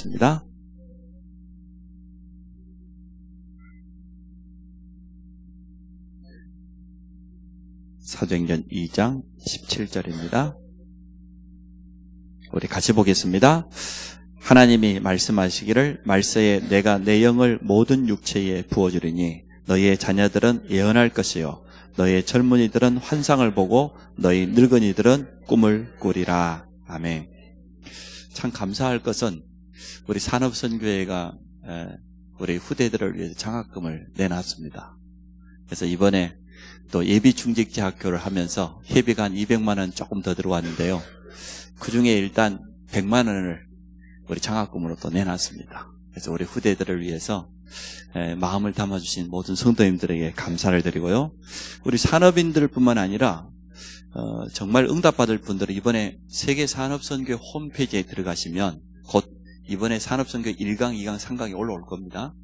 하겠습니다. 사도행전 2장 17절입니다. 우리 같이 보겠습니다. 하나님이 말씀하시기를 말세에 내가 내 영을 모든 육체에 부어주리니 너희의 자녀들은 예언할 것이요 너희의 젊은이들은 환상을 보고 너희 늙은이들은 꿈을 꾸리라. 아멘. 참 감사할 것은 우리 산업선교회가 우리 후대들을 위해서 장학금을 내놨습니다. 그래서 이번에 또 예비중직자 학교를 하면서 회비가 한 200만 원 조금 더 들어왔는데요. 그중에 일단 100만 원을 우리 장학금으로 또 내놨습니다. 그래서 우리 후대들을 위해서 마음을 담아주신 모든 성도님들에게 감사를 드리고요. 우리 산업인들뿐만 아니라 정말 응답받을 분들은 이번에 세계산업선교 홈페이지에 들어가시면 곧 이번에 산업선교 1강, 2강, 3강이 올라올 겁니다.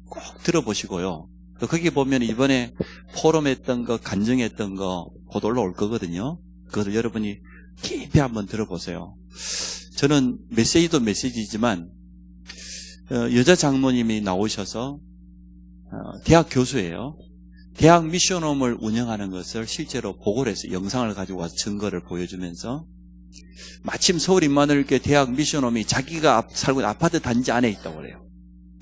꼭 들어보시고요. 또 거기 보면 이번에 포럼했던 거, 간증했던 거 곧 올라올 거거든요. 그것을 여러분이 깊이 한번 들어보세요. 저는 메시지도 메시지지만 여자 장모님이 나오셔서 대학 교수예요. 대학 미션홈을 운영하는 것을 실제로 보고를 해서 영상을 가지고 와서 증거를 보여주면서 마침 서울 인마누엘교회 대학 미션홈이 자기가 살고 있는 아파트 단지 안에 있다고 그래요.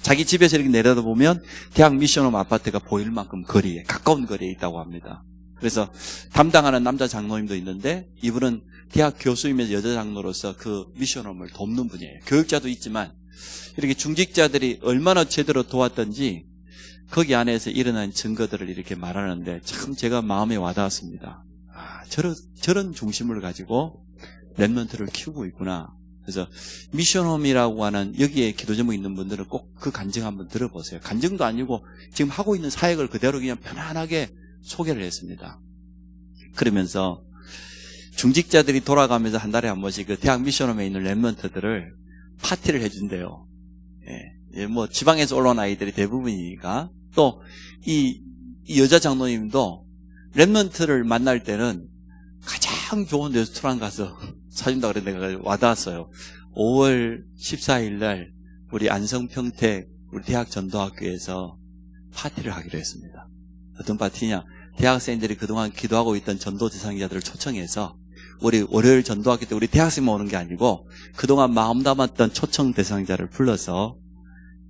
자기 집에서 이렇게 내려다보면 대학 미션홈 아파트가 보일 만큼 거리에, 가까운 거리에 있다고 합니다. 그래서 담당하는 남자 장로님도 있는데 이분은 대학 교수이면서 여자 장로로서 그 미션홈을 돕는 분이에요. 교육자도 있지만 이렇게 중직자들이 얼마나 제대로 도왔던지 거기 안에서 일어난 증거들을 이렇게 말하는데 참 제가 마음에 와닿았습니다. 아, 저런 중심을 가지고 렘넌트를 키우고 있구나. 그래서 미션홈이라고 하는 여기에 기도 제목 있는 분들은 꼭 그 간증 한번 들어보세요. 간증도 아니고 지금 하고 있는 사역을 그대로 그냥 편안하게 소개를 했습니다. 그러면서 중직자들이 돌아가면서 한 달에 한 번씩 그 대학 미션홈에 있는 렘넌트들을 파티를 해준대요. 예, 뭐 지방에서 올라온 아이들이 대부분이니까. 또 이 여자 장로님도 렘넌트를 만날 때는 가장 좋은 레스토랑 가서 사준다 그래 내가 와닿았어요. 5월 14일 날 우리 안성평택 우리 대학 전도학교에서 파티를 하기로 했습니다. 어떤 파티냐? 대학생들이 그동안 기도하고 있던 전도 대상자들을 초청해서 우리 월요일 전도학교 때 우리 대학생만 오는 게 아니고 그동안 마음 담았던 초청 대상자를 불러서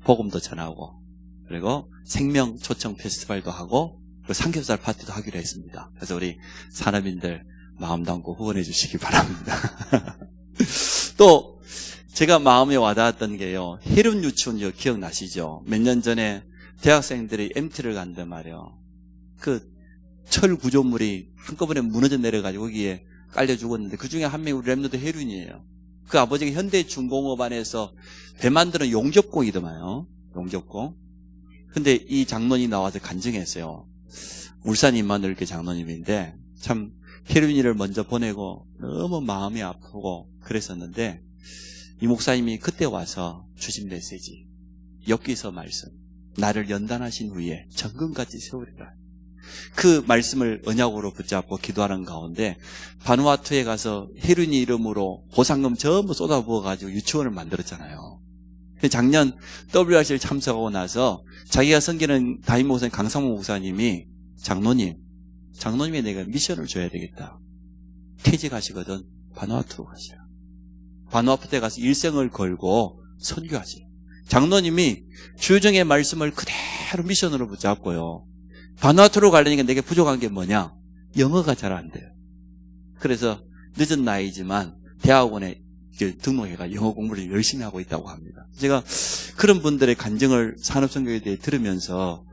복음도 전하고 그리고 생명 초청 페스티벌도 하고 그리고 삼겹살 파티도 하기로 했습니다. 그래서 우리 산업인들 마음 담고 후원해 주시기 바랍니다. 또 제가 마음에 와닿았던 게요. 해륜 유치원 기억나시죠? 몇 년 전에 대학생들이 MT를 간단 말이에요. 그 철 구조물이 한꺼번에 무너져 내려가지고 거기에 깔려 죽었는데 그 중에 한 명이 우리 렘넌트 해륜이에요. 그 아버지가 현대중공업 안에서 배 만드는 용접공이더만요. 용접공. 근데 이 장로님이 나와서 간증했어요. 울산 인마누엘교회 장로님인데 참 해륜이를 먼저 보내고 너무 마음이 아프고 그랬었는데 이 목사님이 그때 와서 주신 메시지 엽기서 말씀 나를 연단하신 후에 정금같이 세우리라. 그 말씀을 언약으로 붙잡고 기도하는 가운데 바누아투에 가서 해륜이 이름으로 보상금 전부 쏟아부어가지고 유치원을 만들었잖아요. 작년 WRC를 참석하고 나서 자기가 섬기는 담임 목사님 강상모 목사님이 장로님이 내가 미션을 줘야 되겠다. 퇴직하시거든 바누아투로 가시라. 바누아투에 가서 일생을 걸고 선교하지. 장로님이 주정의 말씀을 그대로 미션으로 붙잡고요. 바누아투로 가려니까 내게 부족한 게 뭐냐? 영어가 잘 안 돼요. 그래서 늦은 나이지만 대학원에 등록해가 영어 공부를 열심히 하고 있다고 합니다. 제가 그런 분들의 간증을 산업선교에 대해 들으면서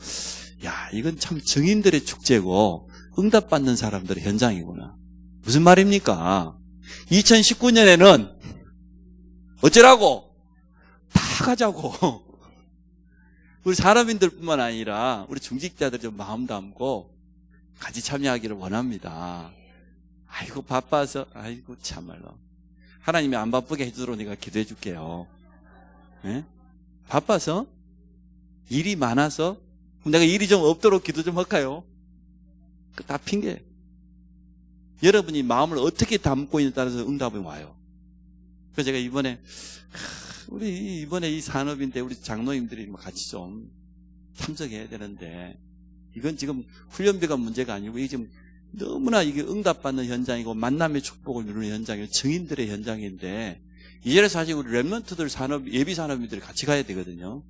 야, 이건 참 증인들의 축제고 응답받는 사람들의 현장이구나. 무슨 말입니까? 2019년에는 어쩌라고? 다 가자고. 우리 산업인들뿐만 아니라 우리 중직자들 좀 마음 담고 같이 참여하기를 원합니다. 아이고 바빠서 아이고 참말로 하나님이 안 바쁘게 해주도록 내가 기도해 줄게요. 네? 바빠서? 일이 많아서? 그럼 내가 일이 좀 없도록 기도 좀 할까요? 다 핑계. 여러분이 마음을 어떻게 담고 있느냐에 따라서 응답이 와요. 그래서 제가 우리 이번에 이 산업인데 우리 장로님들이 같이 좀 참석해야 되는데, 이건 지금 훈련비가 문제가 아니고 이게 지금 너무나 이게 응답받는 현장이고 만남의 축복을 누리는 현장이고 증인들의 현장인데, 이제는 사실 우리 랩런트들 산업, 예비 산업인들이 같이 가야 되거든요.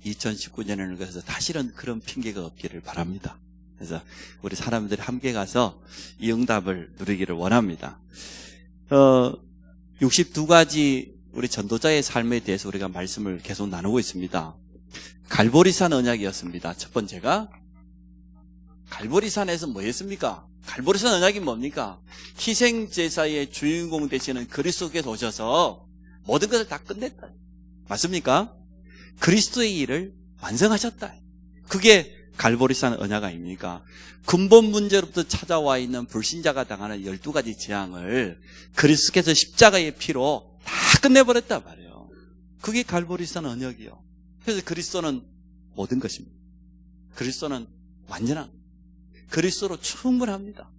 2019년에는 그래서 다시는 그런 핑계가 없기를 바랍니다. 그래서 우리 사람들이 함께 가서 이 응답을 누리기를 원합니다. 62가지 우리 전도자의 삶에 대해서 우리가 말씀을 계속 나누고 있습니다. 갈보리산 언약이었습니다. 첫 번째가 갈보리산에서 뭐 했습니까? 갈보리산 언약이 뭡니까? 희생제사의 주인공 되시는 그리스도께서 오셔서 모든 것을 다 끝냈다. 맞습니까? 그리스도의 일을 완성하셨다. 그게 갈보리산 언약 아닙니까? 근본 문제로부터 찾아와 있는 불신자가 당하는 12가지 재앙을 그리스도께서 십자가의 피로 다 끝내버렸단 말이에요. 그게 갈보리산 언약이요. 그래서 그리스도는 모든 것입니다. 그리스도는 완전한, 그리스도로 충분합니다.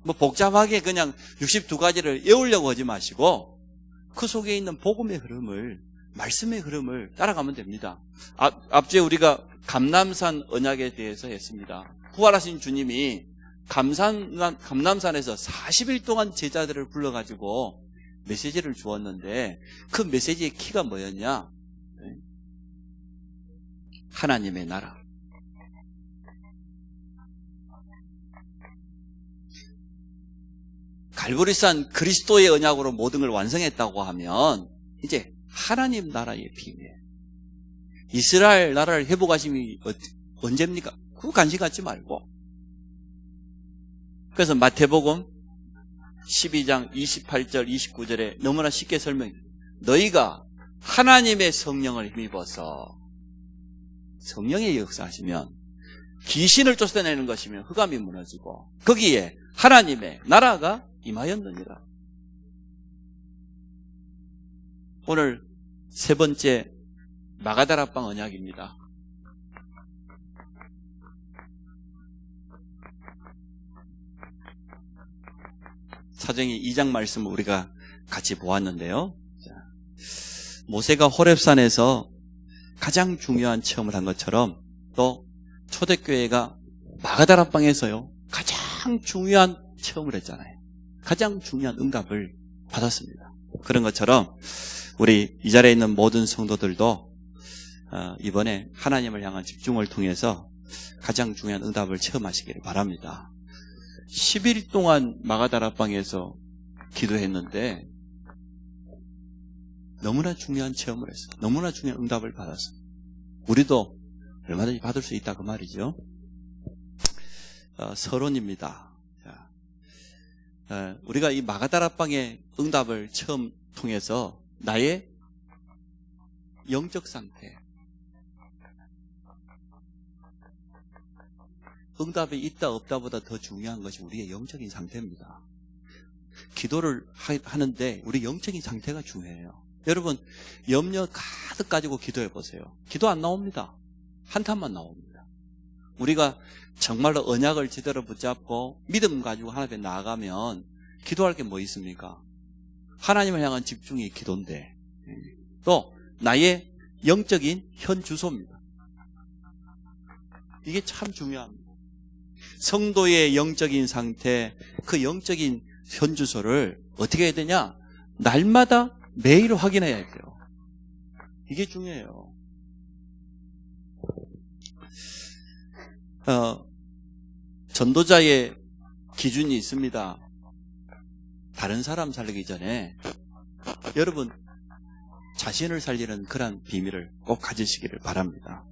뭐 복잡하게 그냥 62가지를 외우려고 하지 마시고 그 속에 있는 복음의 흐름을, 말씀의 흐름을 따라가면 됩니다. 앞주에 우리가 감람산 언약에 대해서 했습니다. 부활하신 주님이 감람산에서 40일 동안 제자들을 불러가지고 메시지를 주었는데, 그 메시지의 키가 뭐였냐? 하나님의 나라. 갈보리산 그리스도의 언약으로 모든 걸 완성했다고 하면 이제 하나님 나라의 비밀, 이스라엘 나라를 회복하심이 언제입니까? 그거 관심 갖지 말고. 그래서 마태복음 12장 28절 29절에 너무나 쉽게 설명해. 너희가 하나님의 성령을 힘입어서 성령의 역사하시면 귀신을 쫓아내는 것이면 흑암이 무너지고 거기에 하나님의 나라가 임하였느니라. 오늘 세 번째 마가다락방 언약입니다. 사정이 2장 말씀을 우리가 같이 보았는데요. 모세가 호렙산에서 가장 중요한 체험을 한 것처럼 또 초대교회가 마가다락방에서요 가장 중요한 체험을 했잖아요. 가장 중요한 응답을 받았습니다. 그런 것처럼 우리 이 자리에 있는 모든 성도들도 이번에 하나님을 향한 집중을 통해서 가장 중요한 응답을 체험하시기를 바랍니다. 10일 동안 마가다락방에서 기도했는데 너무나 중요한 체험을 했어요. 너무나 중요한 응답을 받았어요. 우리도 얼마든지 받을 수 있다 그 말이죠. 서론입니다. 우리가 이 마가다락방의 응답을 처음 통해서 나의 영적 상태, 응답이 있다 없다보다 더 중요한 것이 우리의 영적인 상태입니다. 기도를 하는데 우리 영적인 상태가 중요해요. 여러분 염려 가득 가지고 기도해 보세요. 기도 안 나옵니다. 한탄만 나옵니다. 우리가 정말로 언약을 제대로 붙잡고 믿음 가지고 하나님 앞에 나아가면 기도할 게 뭐 있습니까? 하나님을 향한 집중이 기도인데, 또 나의 영적인 현 주소입니다. 이게 참 중요합니다. 성도의 영적인 상태, 그 영적인 현 주소를 어떻게 해야 되냐? 날마다 매일 확인해야 돼요. 이게 중요해요. 전도자의 기준이 있습니다. 다른 사람 살리기 전에 여러분 자신을 살리는 그런 비밀을 꼭 가지시기를 바랍니다.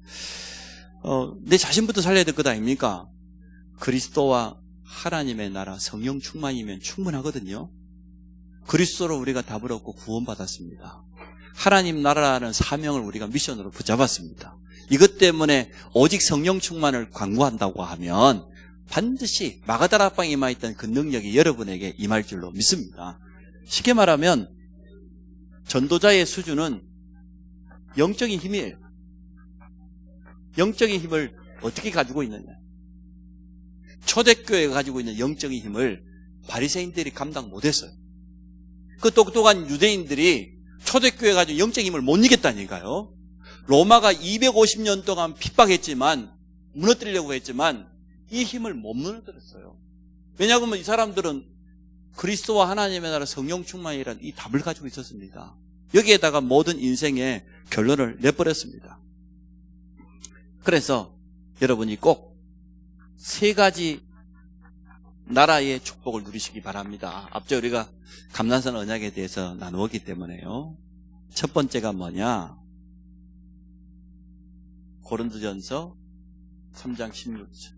내 자신부터 살려야 될 것 아닙니까? 그리스도와 하나님의 나라 성령 충만이면 충분하거든요. 그리스도로 우리가 답을 얻고 구원받았습니다. 하나님 나라라는 사명을 우리가 미션으로 붙잡았습니다. 이것 때문에 오직 성령 충만을 강구한다고 하면 반드시 마가다락방에 임하였던 그 능력이 여러분에게 임할 줄로 믿습니다. 쉽게 말하면 전도자의 수준은 영적인 힘이에요. 영적인 힘을 어떻게 가지고 있느냐? 초대교회가 가지고 있는 영적인 힘을 바리새인들이 감당 못했어요. 그 똑똑한 유대인들이 초대교회 가지고 영적 힘을 못 이겼다니까요. 로마가 250년 동안 핍박했지만, 무너뜨리려고 했지만 이 힘을 못 무너뜨렸어요. 왜냐하면 이 사람들은 그리스도와 하나님의 나라 성령 충만이라는 이 답을 가지고 있었습니다. 여기에다가 모든 인생의 결론을 내버렸습니다. 그래서 여러분이 꼭 세 가지 나라의 축복을 누리시기 바랍니다. 앞서 우리가 감난산 언약에 대해서 나누었기 때문에요. 첫 번째가 뭐냐? 고린도전서 3장 16절.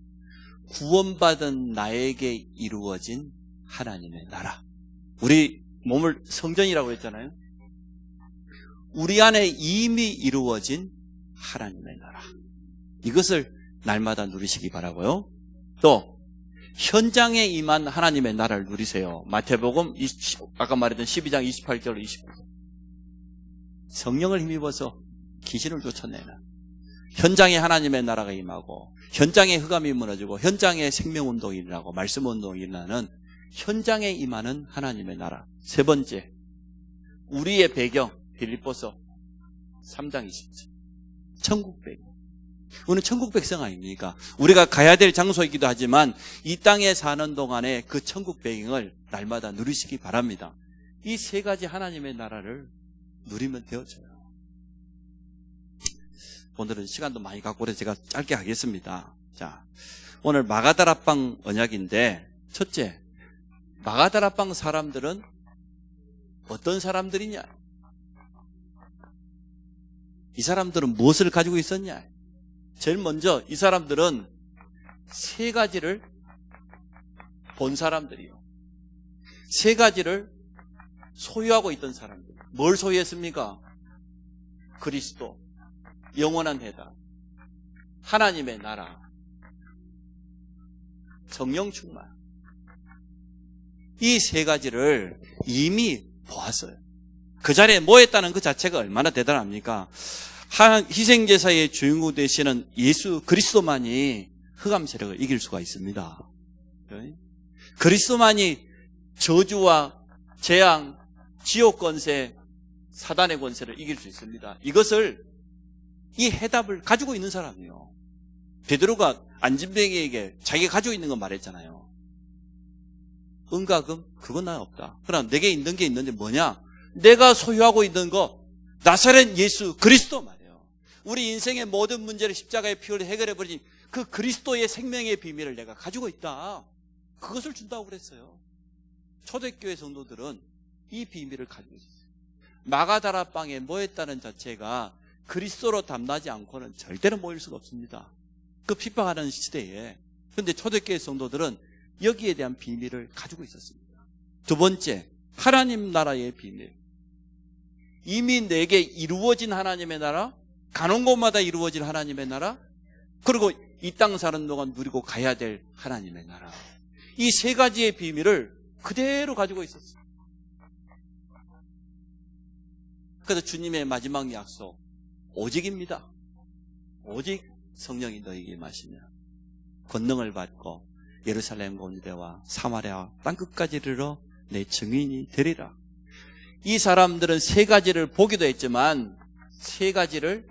구원받은 나에게 이루어진 하나님의 나라. 우리 몸을 성전이라고 했잖아요. 우리 안에 이미 이루어진 하나님의 나라. 이것을 날마다 누리시기 바라고요. 또 현장에 임한 하나님의 나라를 누리세요. 마태복음 아까 말했던 12장 28절로 29절. 성령을 힘입어서 귀신을 쫓아내는 현장에 하나님의 나라가 임하고, 현장에 흑암이 무너지고, 현장에 생명운동이 일어나고 말씀운동이 일어나는 현장에 임하는 하나님의 나라. 세 번째, 우리의 배경 빌립보서 3장 20절. 천국 배경. 우리는 천국 백성 아닙니까? 우리가 가야 될 장소이기도 하지만 이 땅에 사는 동안에 그 천국 배경을 날마다 누리시기 바랍니다. 이 세 가지 하나님의 나라를 누리면 되어져요. 오늘은 시간도 많이 갖고 그래서 제가 짧게 하겠습니다. 자, 오늘 마가다락방 언약인데, 첫째, 마가다락방 사람들은 어떤 사람들이냐? 이 사람들은 무엇을 가지고 있었냐? 제일 먼저 이 사람들은 세 가지를 본 사람들이요. 세 가지를 소유하고 있던 사람들. 뭘 소유했습니까? 그리스도, 영원한 해답, 하나님의 나라, 성령 충만. 이 세 가지를 이미 보았어요. 그 자리에 모였다는 그 자체가 얼마나 대단합니까? 희생제사의 주인공 되시는 예수 그리스도만이 흑암 세력을 이길 수가 있습니다. 그리스도만이 저주와 재앙, 지옥 권세, 사단의 권세를 이길 수 있습니다. 이것을, 이 해답을 가지고 있는 사람이에요. 베드로가 안진뱅이에게 자기가 가지고 있는 건 말했잖아요. 은과 금, 그건 나 없다. 그러나 내게 있는 게 있는데 뭐냐? 내가 소유하고 있는 거, 나사렛 예수 그리스도 말이에요. 우리 인생의 모든 문제를 십자가의 피로 해결해버린 그 그리스도의 생명의 비밀을 내가 가지고 있다. 그것을 준다고 그랬어요. 초대교회 성도들은 이 비밀을 가지고 있었어요. 마가다락방에 모였다는 자체가 그리스도로 담나지 않고는 절대로 모일 수가 없습니다. 그 핍박하는 시대에. 그런데 초대교회 성도들은 여기에 대한 비밀을 가지고 있었습니다. 두 번째, 하나님 나라의 비밀. 이미 내게 이루어진 하나님의 나라, 가는 곳마다 이루어질 하나님의 나라, 그리고 이 땅 사는 동안 누리고 가야 될 하나님의 나라. 이 세 가지의 비밀을 그대로 가지고 있었어요. 그래서 주님의 마지막 약속, 오직입니다. 오직 성령이 너희에게 임하시면 권능을 받고 예루살렘 온유대와 사마리아 땅끝까지 이르러 내 증인이 되리라. 이 사람들은 세 가지를 보기도 했지만 세 가지를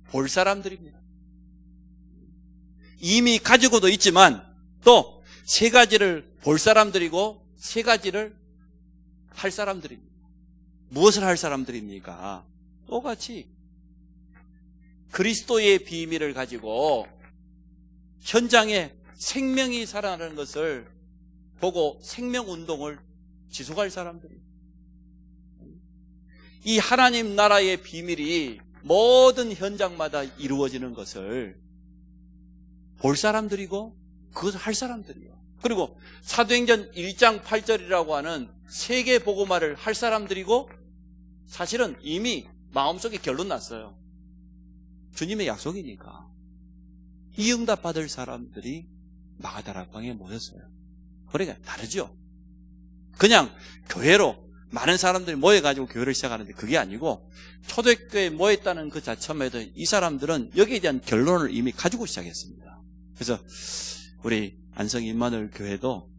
볼 사람들입니다. 이미 가지고도 있지만 또 세 가지를 볼 사람들이고 세 가지를 할 사람들입니다. 무엇을 할 사람들입니까? 똑같이 그리스도의 비밀을 가지고 현장에 생명이 살아나는 것을 보고 생명운동을 지속할 사람들입니다. 이 하나님 나라의 비밀이 모든 현장마다 이루어지는 것을 볼 사람들이고 그것을 할 사람들이에요. 그리고 사도행전 1장 8절이라고 하는 세계 복음화를 할 사람들이고 사실은 이미 마음속에 결론 났어요. 주님의 약속이니까. 이 응답 받을 사람들이 마가다락방에 모였어요. 그러니까 다르죠. 그냥 교회로 많은 사람들이 모여가지고 교회를 시작하는데 그게 아니고 초대교회에 모였다는 그 자체만 해도 이 사람들은 여기에 대한 결론을 이미 가지고 시작했습니다. 그래서 우리 안성 임마누엘 교회도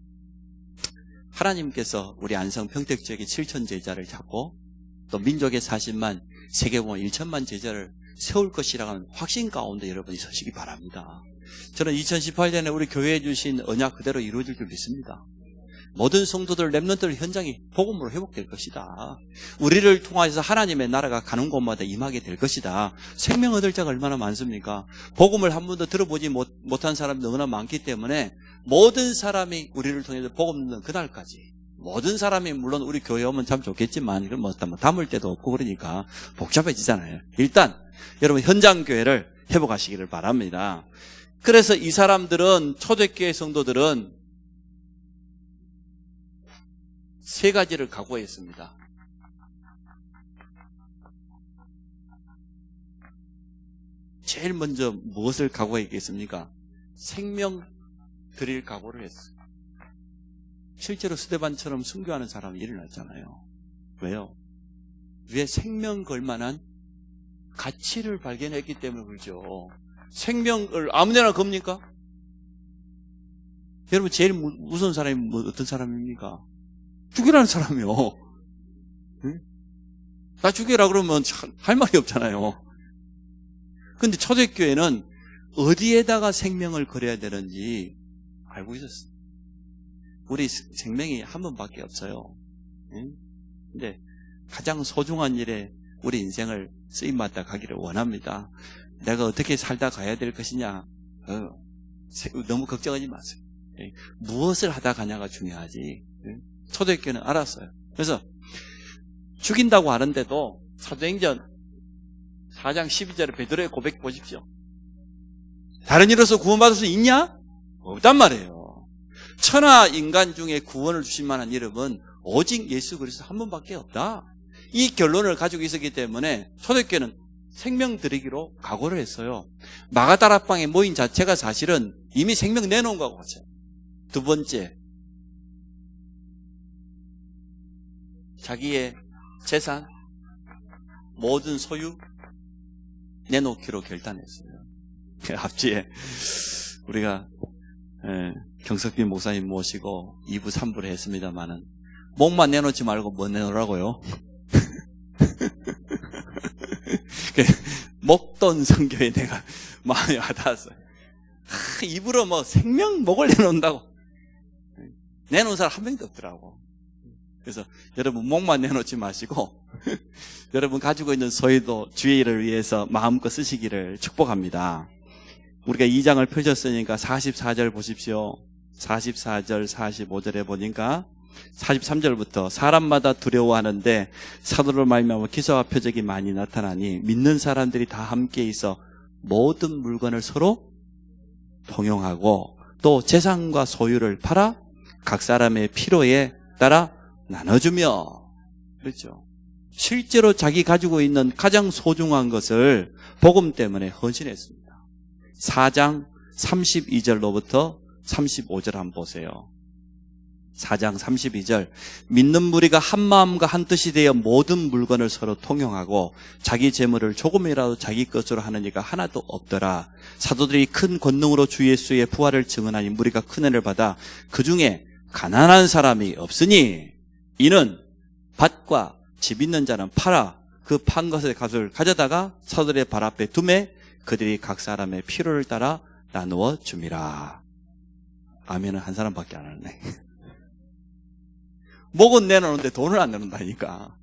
하나님께서 우리 안성 평택지역에 7천 제자를 잡고 또 민족의 40만, 세계보면 1천만 제자를 세울 것이라고 하는 확신 가운데 여러분이 서시기 바랍니다. 저는 2018년에 우리 교회에 주신 언약 그대로 이루어질 줄 믿습니다. 모든 성도들, 렘넌트들 현장이 복음으로 회복될 것이다. 우리를 통해서 하나님의 나라가 가는 곳마다 임하게 될 것이다. 생명 얻을 자가 얼마나 많습니까? 복음을 한 번도 들어보지 못한 사람이 너무나 많기 때문에 모든 사람이 우리를 통해서 복음 듣는 그날까지 모든 사람이 물론 우리 교회 오면 참 좋겠지만 이건 뭐 담을 데도 없고 그러니까 복잡해지잖아요. 일단 여러분 현장 교회를 회복하시기를 바랍니다. 그래서 이 사람들은 초대교회 성도들은 세 가지를 각오했습니다. 제일 먼저 무엇을 각오했겠습니까? 생명 드릴 각오를 했어요. 실제로 스데반처럼 순교하는 사람이 일어났잖아요. 왜요? 위에 생명 걸 만한 가치를 발견했기 때문에 그러죠. 생명을 아무데나 겁니까? 여러분 제일 무서운 사람이 어떤 사람입니까? 죽이라는 사람이요. 응? 나 죽이라 그러면 할 말이 없잖아요. 근데 초대교회는 어디에다가 생명을 걸어야 되는지 알고 있었어요. 우리 생명이 한 번밖에 없어요. 응? 근데 가장 소중한 일에 우리 인생을 쓰임받다 가기를 원합니다. 내가 어떻게 살다 가야 될 것이냐 너무 걱정하지 마세요. 무엇을 하다 가냐가 중요하지. 초대교회는 알았어요. 그래서 죽인다고 하는데도 사도행전 4장 12절에 베드로의 고백 보십시오. 다른 이로서 구원받을 수 있냐? 없단 말이에요. 천하 인간 중에 구원을 주실 만한 이름은 오직 예수 그리스도 한 분밖에 없다. 이 결론을 가지고 있었기 때문에 초대교회는 생명 드리기로 각오를 했어요. 마가다락방에 모인 자체가 사실은 이미 생명 내놓은 거하고 같아요. 두 번째, 자기의 재산, 모든 소유 내놓기로 결단했어요. 앞뒤에 우리가 경석빈 목사님 모시고 2부 3부를 했습니다마는 목만 내놓지 말고 뭐 내놓으라고요? 목돈 선교에 내가 마음이 와닿았어요. 입으로 뭐 생명 목을 내놓는다고 내놓은 사람 한 명도 없더라고. 그래서 여러분 목만 내놓지 마시고 여러분 가지고 있는 소유도 주의 일을 위해서 마음껏 쓰시기를 축복합니다. 우리가 2장을 펴졌으니까 44절 보십시오. 44절 45절에 보니까 43절부터 사람마다 두려워하는데 사도로 말미암아 기사와 표적이 많이 나타나니 믿는 사람들이 다 함께 있어 모든 물건을 서로 통용하고 또 재산과 소유를 팔아 각 사람의 필요에 따라 나눠주며, 그렇죠. 실제로 자기 가지고 있는 가장 소중한 것을 복음 때문에 헌신했습니다. 4장 32절로부터 35절 한번 보세요. 4장 32절 믿는 무리가 한 마음과 한 뜻이 되어 모든 물건을 서로 통용하고 자기 재물을 조금이라도 자기 것으로 하는 이가 하나도 없더라. 사도들이 큰 권능으로 주 예수의 부활을 증언하니 무리가 큰 은혜를 받아 그 중에 가난한 사람이 없으니 이는 밭과 집 있는 자는 팔아 그 판 것의 값을 가져다가 사도들의 발 앞에 두매 그들이 각 사람의 필요를 따라 나누어 줍니다. 아멘은 한 사람밖에 안 하네. 목은 내놓는데 돈을 안 내놓는다니까.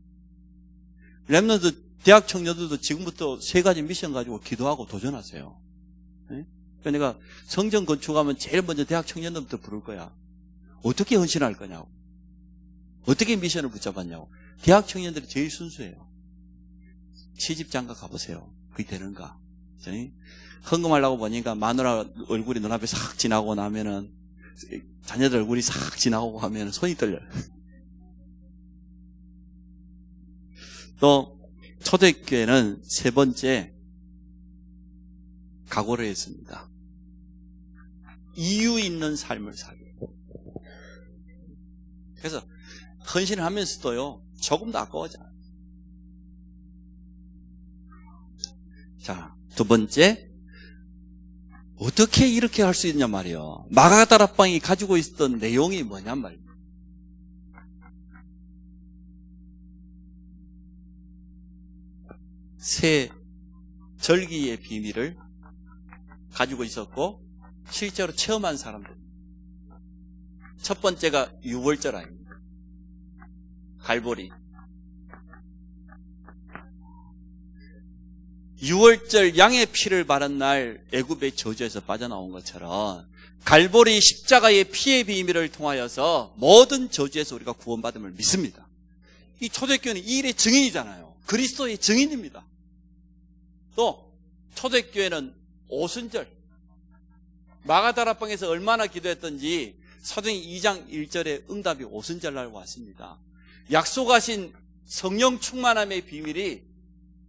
렘넌트 대학 청년들도 지금부터 세 가지 미션 가지고 기도하고 도전하세요. 그러니까 성전 건축하면 제일 먼저 대학 청년들부터 부를 거야. 어떻게 헌신할 거냐고. 어떻게 미션을 붙잡았냐고. 대학 청년들이 제일 순수해요. 시집장가 가보세요. 그게 되는가. 헌금하려고 보니까 마누라 얼굴이 눈앞에 싹 지나고 나면은 자녀들 얼굴이 싹 지나고 하면 손이 떨려요. 또 초대교회는 세 번째 각오를 했습니다. 이유 있는 삶을 살고. 그래서 헌신을 하면서도요 조금도 아까워하지 않아요. 자, 두 번째, 어떻게 이렇게 할 수 있냐 말이에요. 마가다락방이 가지고 있었던 내용이 뭐냔 말이에요. 세 절기의 비밀을 가지고 있었고 실제로 체험한 사람들. 첫 번째가 유월절 아닙니다. 갈보리. 유월절 양의 피를 바른 날 애굽의 저주에서 빠져나온 것처럼 갈보리 십자가의 피의 비밀을 통하여서 모든 저주에서 우리가 구원받음을 믿습니다. 이 초대교회는 이 일의 증인이잖아요. 그리스도의 증인입니다. 또 초대교회는 오순절, 마가다라방에서 얼마나 기도했던지 사도행 2장 1절에 응답이 오순절날 왔습니다. 약속하신 성령 충만함의 비밀이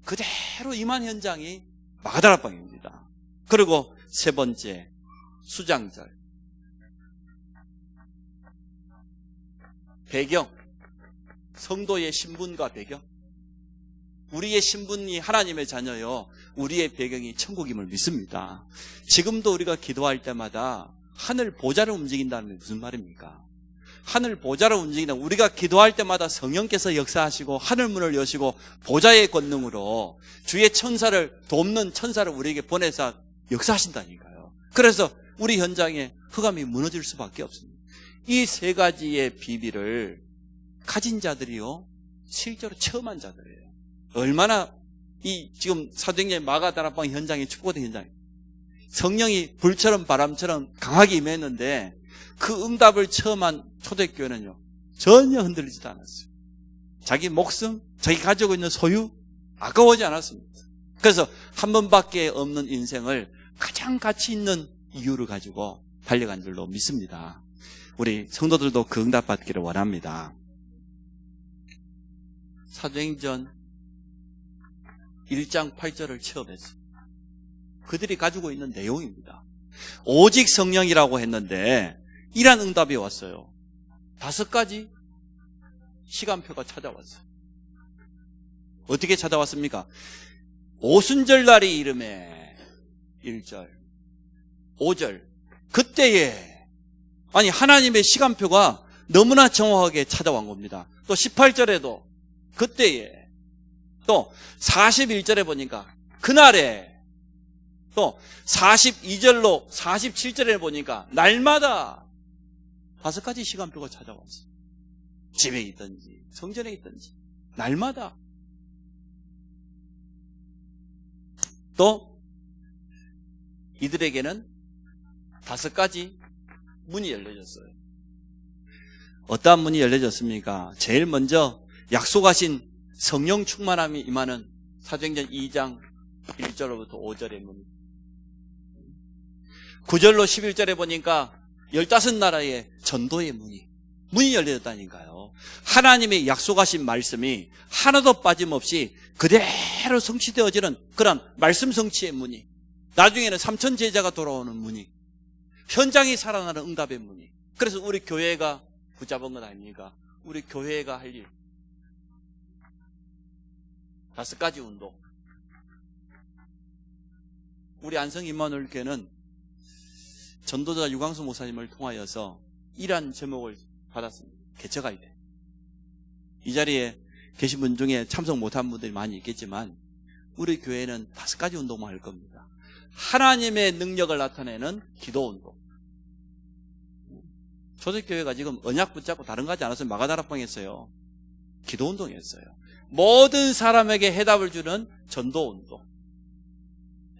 그대로 임한 현장이 마가다라방입니다. 그리고 세 번째, 수장절. 배경, 성도의 신분과 배경. 우리의 신분이 하나님의 자녀요, 우리의 배경이 천국임을 믿습니다. 지금도 우리가 기도할 때마다 하늘 보좌를 움직인다는 게 무슨 말입니까? 하늘 보좌를 움직인다. 우리가 기도할 때마다 성령께서 역사하시고 하늘문을 여시고 보좌의 권능으로 주의 천사를 돕는 천사를 우리에게 보내서 역사하신다니까요. 그래서 우리 현장에 흑암이 무너질 수밖에 없습니다. 이 세 가지의 비밀을 가진 자들이요, 실제로 체험한 자들이에요. 얼마나 이 지금 사도행전 마가다락방 현장이 축복된 현장이에요. 성령이 불처럼 바람처럼 강하게 임했는데 그 응답을 체험한 초대교회는요, 전혀 흔들리지도 않았어요. 자기 목숨, 자기 가지고 있는 소유 아까워하지 않았습니다. 그래서 한 번밖에 없는 인생을 가장 가치 있는 이유를 가지고 달려간 줄로 믿습니다. 우리 성도들도 그 응답 받기를 원합니다. 사도행전 1장 8절을 체험했어요. 그들이 가지고 있는 내용입니다. 오직 성령이라고 했는데 이란 응답이 왔어요. 5가지 시간표가 찾아왔어요. 어떻게 찾아왔습니까? 오순절 날이 이름에 1절, 5절, 그때에, 아니 하나님의 시간표가 너무나 정확하게 찾아온 겁니다. 또 18절에도 그때에, 또 41절에 보니까 그날에, 또 42절로 47절에 보니까 날마다 5가지 시간표가 찾아왔어요. 집에 있든지 성전에 있든지 날마다. 또 이들에게는 5가지 문이 열려졌어요. 어떠한 문이 열려졌습니까? 제일 먼저 약속하신 성령 충만함이 임하는 사도행전 2장 1절로부터 5절의 문, 9절로 11절에 보니까 15나라의 전도의 문이 열려졌다니까요. 하나님의 약속하신 말씀이 하나도 빠짐없이 그대로 성취되어지는 그런 말씀 성취의 문이, 나중에는 3천 제자가 돌아오는 문이, 현장이 살아나는 응답의 문이. 그래서 우리 교회가 붙잡은 것 아닙니까? 우리 교회가 할 일 5가지 운동. 우리 안성 임마누엘 교회는 전도자 유광수 목사님을 통하여서 이란 제목을 받았습니다. 개척할 때. 이 자리에 계신 분 중에 참석 못한 분들이 많이 있겠지만 우리 교회는 5가지 운동만 할 겁니다. 하나님의 능력을 나타내는 기도 운동. 초대교회가 지금 언약 붙잡고 다른 거 하지 않았어요. 마가다락방 했어요. 기도 운동이었어요. 모든 사람에게 해답을 주는 전도 운동.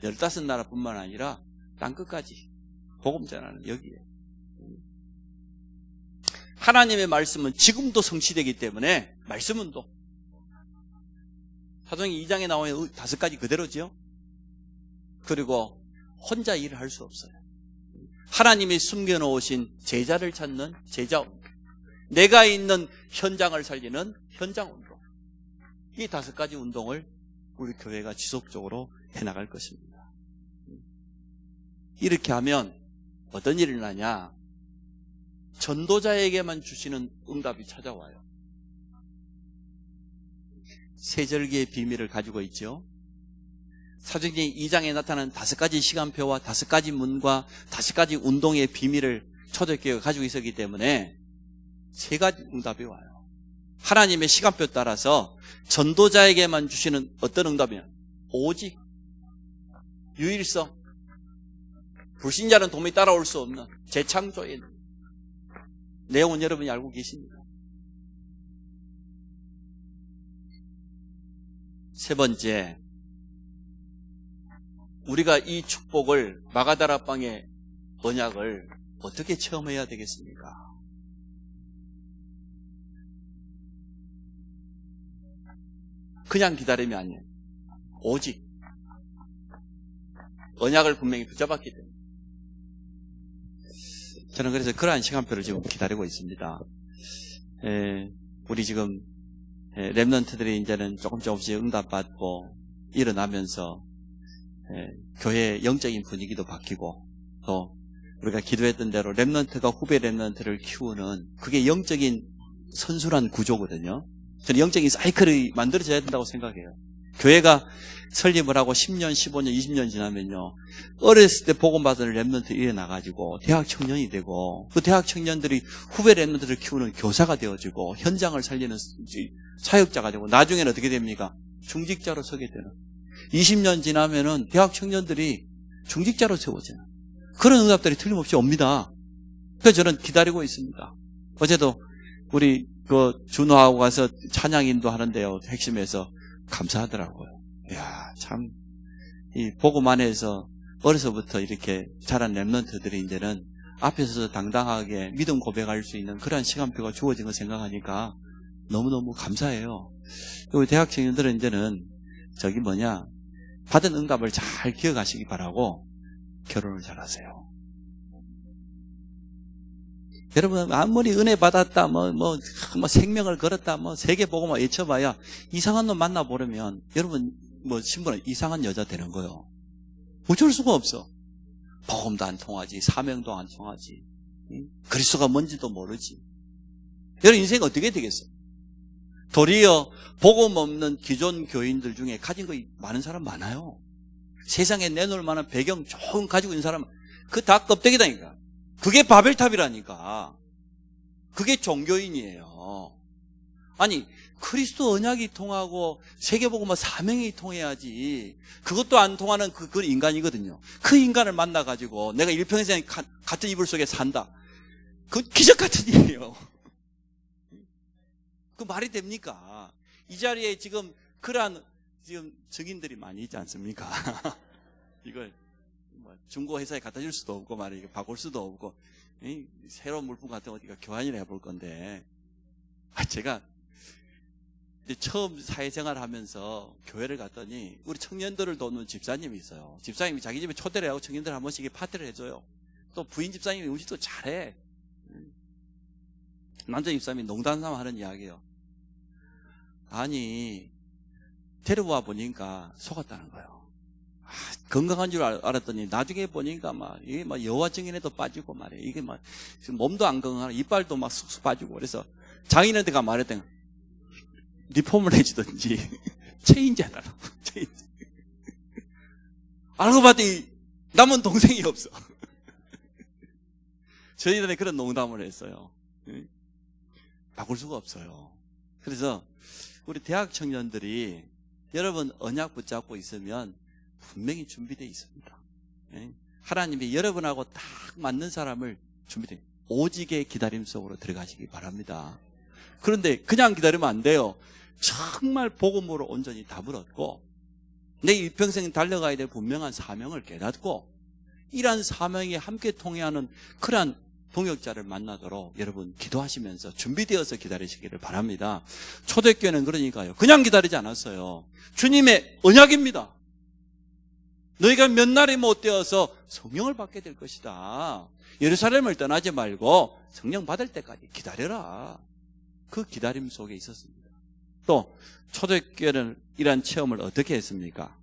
15나라뿐만 아니라 땅끝까지 복음 전하는 여기에. 하나님의 말씀은 지금도 성취되기 때문에 말씀 운동. 사도행전 2장에 나오는 5가지 그대로죠. 그리고 혼자 일을 할 수 없어요. 하나님이 숨겨놓으신 제자를 찾는 제자 운동. 내가 있는 현장을 살리는 현장 운동. 이 5가지 운동을 우리 교회가 지속적으로 해나갈 것입니다. 이렇게 하면 어떤 일이 일어나냐? 전도자에게만 주시는 응답이 찾아와요. 세절기의 비밀을 가지고 있죠. 사도행전 2장에 나타난 5가지 시간표와 5가지 문과 5가지 운동의 비밀을 초대교회가 가지고 있었기 때문에 3가지 응답이 와요. 하나님의 시간표 따라서 전도자에게만 주시는 어떤 응답이냐? 오직, 유일성, 불신자는 도무지 따라올 수 없는 재창조의 내용은 여러분이 알고 계십니다. 세 번째, 우리가 이 축복을 마가다라방의 언약을 어떻게 체험해야 되겠습니까? 그냥 기다림이 아니에요. 오직 언약을 분명히 붙잡았기 때문에. 저는 그래서 그러한 시간표를 지금 기다리고 있습니다. 우리 지금 렘넌트들이 이제는 조금씩 응답받고 일어나면서 교회의 영적인 분위기도 바뀌고, 또 우리가 기도했던 대로 렘넌트가 후배 렘넌트를 키우는 그게 영적인 선순환 구조거든요. 저는 영적인 사이클이 만들어져야 된다고 생각해요. 교회가 설립을 하고 10년, 15년, 20년 지나면요, 어렸을 때 복음받은 렘넌트 일어나가지고 대학 청년이 되고, 그 대학 청년들이 후배 렘넌트를 키우는 교사가 되어지고 현장을 살리는 사역자가 되고, 나중에는 어떻게 됩니까? 중직자로 서게 되는. 20년 지나면은 대학 청년들이 중직자로 세워지는 그런 응답들이 틀림없이 옵니다. 그래서 저는 기다리고 있습니다. 어제도 우리 준호하고 가서 찬양 인도하는데요, 핵심에서 감사하더라고요. 이야, 참, 이 복음 안에서 어려서부터 이렇게 자란 렘넌트들이 이제는 앞에서 당당하게 믿음 고백할 수 있는 그런 시간표가 주어진 걸 생각하니까 너무너무 감사해요. 그리고 대학 청년들은 이제는 받은 응답을 잘 기억하시기 바라고 결혼을 잘하세요. 여러분, 아무리 은혜 받았다, 생명을 걸었다, 세계복음화 외쳐봐야 이상한 놈 만나보려면, 여러분, 신부는 이상한 여자 되는 거예요. 어쩔 수가 없어. 복음도 안 통하지, 사명도 안 통하지, 그리스도가 뭔지도 모르지. 여러분, 인생 어떻게 되겠어? 도리어, 복음 없는 기존 교인들 중에 가진 거 많은 사람 많아요. 세상에 내놓을 만한 배경 좋은 가지고 있는 사람, 그 다 껍데기다니까. 그게 바벨탑이라니까. 그게 종교인이에요. 아니, 그리스도 언약이 통하고 세계복음화 사명이 통해야지. 그것도 안 통하는 그건 인간이거든요. 그 인간을 만나가지고 내가 일평생 같은 이불 속에 산다. 그건 기적 같은 일이에요. 그 말이 됩니까? 이 자리에 지금 그러한 증인들이 많이 있지 않습니까? 이걸 중고 회사에 갖다 줄 수도 없고 말이에요. 바꿀 수도 없고, 새로운 물품 같은 거 어디가 교환이나 해볼 건데, 제가 이제 처음 사회생활 하면서 교회를 갔더니 우리 청년들을 돕는 집사님이 있어요. 집사님이 자기 집에 초대를 하고 청년들 한 번씩 파티를 해줘요. 또 부인 집사님이 음식도 잘해. 남자 집사님이 농담삼아 하는 이야기예요. 아니, 데려와 보니까 속았다는 거예요. 건강한 줄 알았더니 나중에 보니까 이게 여와 증인에도 빠지고 말이에요. 이게 몸도 안 건강하고 이빨도 쑥쑥 빠지고. 그래서 장인한테 가 말했더니 리폼을 해주든지 체인지 하라고. 체인지. 알고 봤더니 남은 동생이 없어. 저희들은 그런 농담을 했어요. 바꿀 수가 없어요. 그래서 우리 대학 청년들이 여러분 언약 붙잡고 있으면 분명히 준비되어 있습니다. 하나님이 여러분하고 딱 맞는 사람을 준비되어 오직의 기다림 속으로 들어가시기 바랍니다. 그런데 그냥 기다리면 안 돼요. 정말 복음으로 온전히 답을 얻고 내 일평생 달려가야 될 분명한 사명을 깨닫고 이러한 사명에 함께 통해하는 그러한 동역자를 만나도록 여러분 기도하시면서 준비되어서 기다리시기를 바랍니다. 초대교회는 그러니까요, 그냥 기다리지 않았어요. 주님의 언약입니다. 너희가 몇 날이 못 되어서 성령을 받게 될 것이다. 예루살렘을 떠나지 말고 성령 받을 때까지 기다려라. 그 기다림 속에 있었습니다. 또 초대교회는 이러한 체험을 어떻게 했습니까?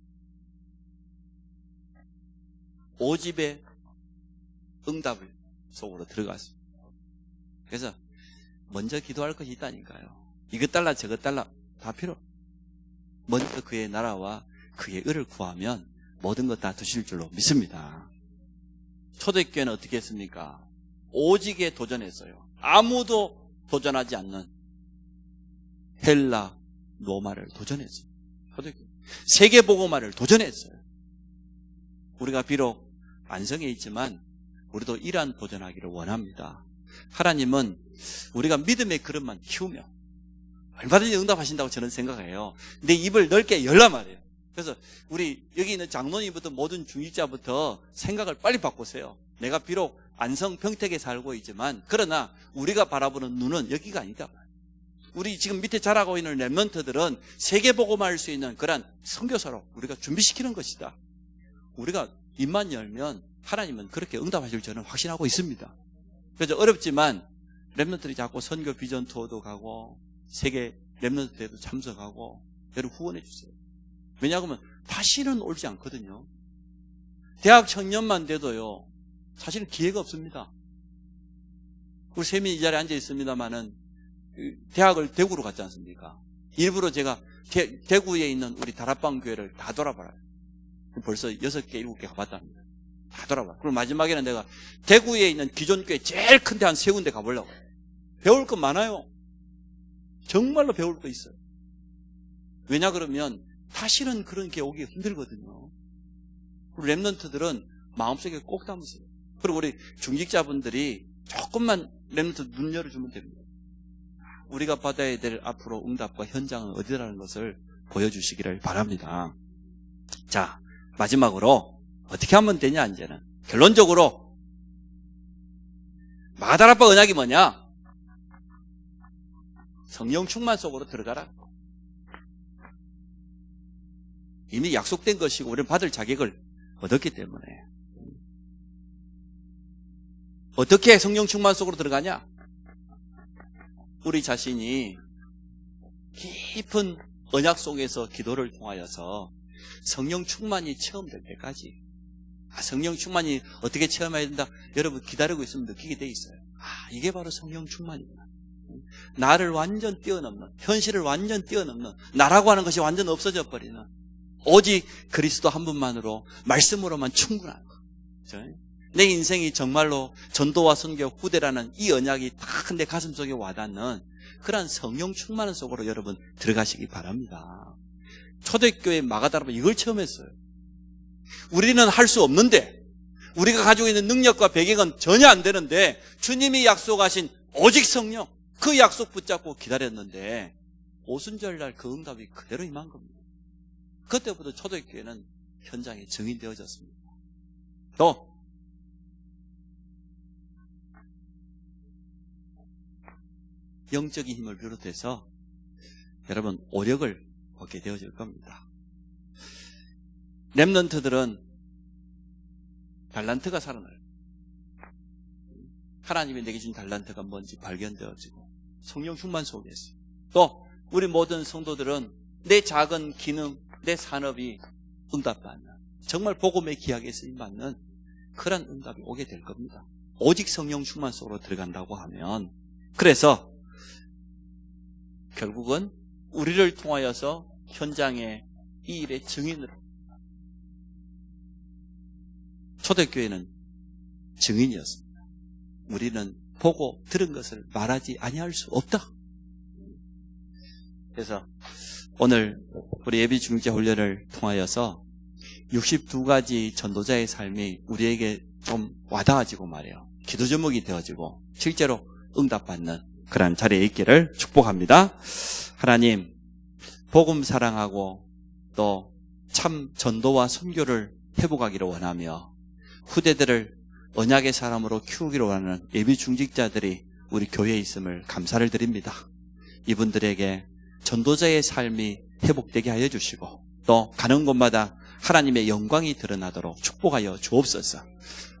오집의 응답을 속으로 들어갔습니다. 그래서 먼저 기도할 것이 있다니까요. 이것 달라 저것 달라 다 필요. 먼저 그의 나라와 그의 의를 구하면 모든 것 다 드실 줄로 믿습니다. 초대교회는 어떻게 했습니까? 오직에 도전했어요. 아무도 도전하지 않는 헬라, 로마를 도전했어요. 초대교회. 세계복음화를 도전했어요. 우리가 비록 안성에 있지만 우리도 이러한 도전하기를 원합니다. 하나님은 우리가 믿음의 그릇만 키우면 얼마든지 응답하신다고 저는 생각해요. 내 입을 넓게 열란 말이에요. 그래서 우리 여기 있는 장로님부터 모든 중직자부터 생각을 빨리 바꾸세요. 내가 비록 안성 평택에 살고 있지만 그러나 우리가 바라보는 눈은 여기가 아니다. 우리 지금 밑에 자라고 있는 렘넌트들은 세계복음화할 수 있는 그런 선교사로 우리가 준비시키는 것이다. 우리가 입만 열면 하나님은 그렇게 응답하실 저는 확신하고 있습니다. 그래서 어렵지만 렘넌트들이 자꾸 선교 비전 투어도 가고 세계 렘넌트 대회도 참석하고 여러분 후원해 주세요. 왜냐하면 다시는 올지 않거든요. 대학 청년만 돼도요 사실은 기회가 없습니다. 우리 세민이 이 자리에 앉아 있습니다만은 대학을 대구로 갔지 않습니까? 일부러 제가 대구에 있는 우리 다락방 교회를 다 돌아봐요. 벌써 6개, 7개 가봤답니다. 다 돌아봐. 그리고 마지막에는 내가 대구에 있는 기존 교회 제일 큰 데 한 3군데 가보려고 해요. 배울 거 많아요. 정말로 배울 거 있어요. 왜냐 그러면 다시는 그런 게 오기 힘들거든요. 그리고 랩런트들은 마음속에 꼭 담으세요. 그리고 우리 중직자분들이 조금만 랩런트 눈 열어주면 됩니다. 우리가 받아야 될 앞으로 응답과 현장은 어디라는 것을 보여주시기를 바랍니다. 자, 마지막으로 어떻게 하면 되냐 이제는 결론적으로 마가다락방 언약이 뭐냐? 성령 충만 속으로 들어가라. 이미 약속된 것이고 우리는 받을 자격을 얻었기 때문에. 어떻게 성령 충만 속으로 들어가냐? 우리 자신이 깊은 언약 속에서 기도를 통하여서 성령 충만이 체험될 때까지. 성령 충만이 어떻게 체험해야 된다? 여러분 기다리고 있으면 느끼게 돼 있어요. 이게 바로 성령 충만이구나. 나를 완전 뛰어넘는, 현실을 완전 뛰어넘는, 나라고 하는 것이 완전 없어져 버리는 오직 그리스도 한 분만으로 말씀으로만 충분한 것. 내 인생이 정말로 전도와 선교 후대라는 이 언약이 딱 내 가슴 속에 와닿는 그러한 성령 충만 속으로 여러분 들어가시기 바랍니다. 초대교회 마가다락방 이걸 체험했어요. 우리는 할 수 없는데 우리가 가지고 있는 능력과 배경은 전혀 안 되는데 주님이 약속하신 오직 성령 그 약속 붙잡고 기다렸는데 오순절날 그 응답이 그대로 임한 겁니다. 그때부터 초대교회는 현장에 증인되어졌습니다. 또 영적인 힘을 비롯해서 여러분 오력을 얻게 되어질 겁니다. 렘넌트들은 달란트가 살아나요. 하나님이 내게 준 달란트가 뭔지 발견되어지고 성령 충만 속에서 또 우리 모든 성도들은 내 작은 기능, 내 산업이 응답받는 정말 복음의 기약에 쓰임받는 그런 응답이 오게 될 겁니다. 오직 성령 충만 속으로 들어간다고 하면 그래서 결국은 우리를 통하여서 현장에 이 일의 증인으로 초대교회는 증인이었습니다. 우리는 보고 들은 것을 말하지 아니할 수 없다. 그래서 오늘 우리 예비 중직자 훈련을 통하여서 62가지 전도자의 삶이 우리에게 좀 와닿아지고 말이에요. 기도 제목이 되어지고 실제로 응답받는 그런 자리에 있기를 축복합니다. 하나님, 복음 사랑하고 또 참 전도와 선교를 회복하기를 원하며 후대들을 언약의 사람으로 키우기를 원하는 예비 중직자들이 우리 교회에 있음을 감사를 드립니다. 이분들에게 전도자의 삶이 회복되게 하여 주시고 또 가는 곳마다 하나님의 영광이 드러나도록 축복하여 주옵소서.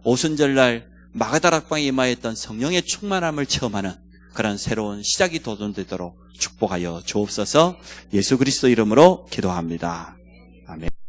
오순절날 마가다락방에 임하였던 성령의 충만함을 체험하는 그런 새로운 시작이 도전되도록 축복하여 주옵소서. 예수 그리스도 이름으로 기도합니다. 아멘.